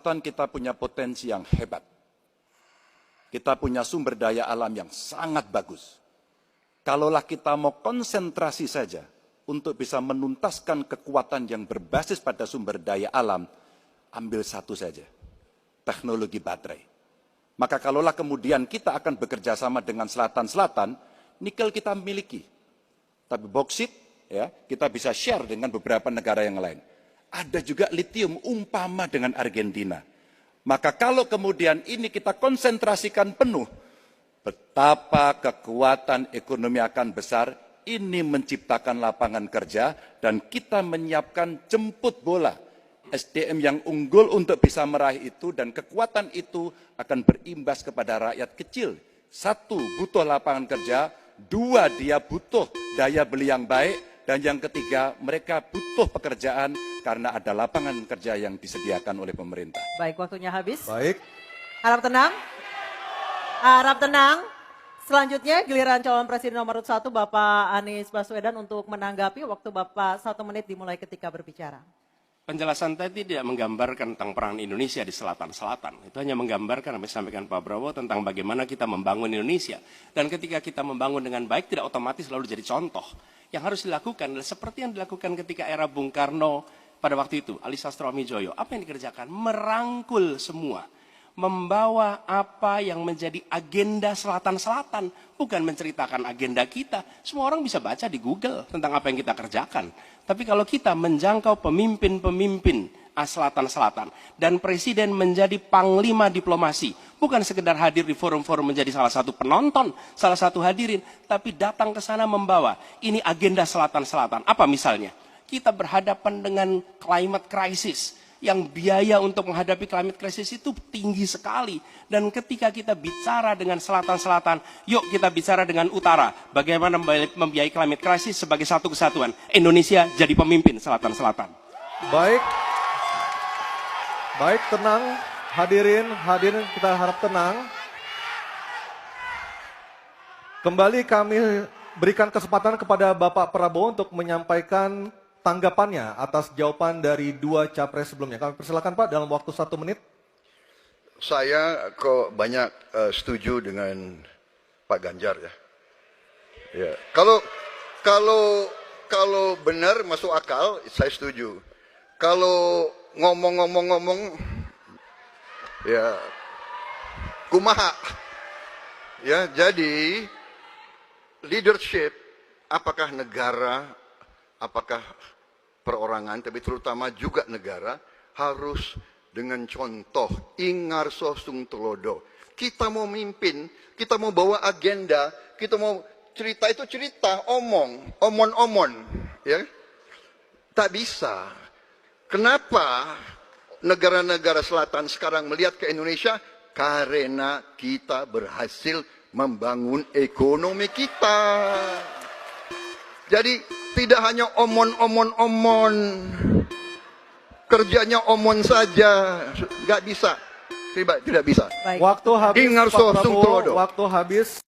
Kalimantan kita punya potensi yang hebat. Kita punya sumber daya alam yang sangat bagus. Kalaulah kita mau konsentrasi saja untuk bisa menuntaskan kekuatan yang berbasis pada sumber daya alam, ambil satu saja, teknologi baterai. Maka kalaulah kemudian kita akan bekerja sama dengan selatan-selatan, nikel kita miliki. Tapi boksit, ya, kita bisa share dengan beberapa negara yang lain. Ada juga litium umpama dengan Argentina. Maka kalau kemudian ini kita konsentrasikan penuh, betapa kekuatan ekonomi akan besar, ini menciptakan lapangan kerja, dan kita menyiapkan jemput bola SDM yang unggul untuk bisa meraih itu, dan kekuatan itu akan berimbas kepada rakyat kecil. Satu, butuh lapangan kerja. Dua, dia butuh daya beli yang baik. Dan yang ketiga, mereka butuh pekerjaan karena ada lapangan kerja yang disediakan oleh pemerintah. Baik, waktunya habis. Baik. Harap tenang. Harap tenang. Selanjutnya giliran calon presiden nomor 1 Bapak Anies Baswedan untuk menanggapi. Waktu Bapak 1 menit dimulai ketika berbicara. Penjelasan tadi tidak menggambarkan tentang peran Indonesia di selatan-selatan. Itu hanya menggambarkan apa yang disampaikan Pak Prabowo tentang bagaimana kita membangun Indonesia. Dan ketika kita membangun dengan baik, tidak otomatis lalu jadi contoh. Yang harus dilakukan adalah seperti yang dilakukan ketika era Bung Karno pada waktu itu, Ali Sastroamidjojo. Apa yang dikerjakan? Merangkul semua. Membawa apa yang menjadi agenda selatan-selatan, bukan menceritakan agenda kita. Semua orang bisa baca di Google tentang apa yang kita kerjakan. Tapi kalau kita menjangkau pemimpin-pemimpin selatan-selatan, dan presiden menjadi panglima diplomasi, bukan sekedar hadir di forum-forum menjadi salah satu penonton, salah satu hadirin, tapi datang ke sana membawa, ini agenda selatan-selatan. Apa misalnya? Kita berhadapan dengan climate crisis, yang biaya untuk menghadapi climate crisis itu tinggi sekali. Dan ketika kita bicara dengan selatan-selatan, yuk kita bicara dengan utara. Bagaimana membiayai climate crisis sebagai satu kesatuan. Indonesia jadi pemimpin selatan-selatan. Baik. Baik, tenang. Hadirin kita harap tenang. Kembali kami berikan kesempatan kepada Bapak Prabowo untuk menyampaikan tanggapannya atas jawaban dari 2 capres sebelumnya. Kami persilakan Pak dalam waktu 1 menit. Saya kok banyak setuju dengan Pak Ganjar ya. Ya. Kalau benar masuk akal, saya setuju. Kalau ngomong ya kumaha. Ya, jadi leadership, apakah negara, apakah perorangan, tapi terutama juga negara, harus dengan contoh, ingarso sung telodo. Kita mau mimpin, kita mau bawa agenda, kita mau cerita, itu cerita, omon, ya. Tak bisa. Kenapa negara-negara selatan sekarang melihat ke Indonesia? Karena kita berhasil membangun ekonomi kita. Jadi tidak hanya omon, kerjanya omon saja, nggak bisa, tidak bisa. Waktu habis, Ingat Pak Prabowo, Prabowo, waktu habis.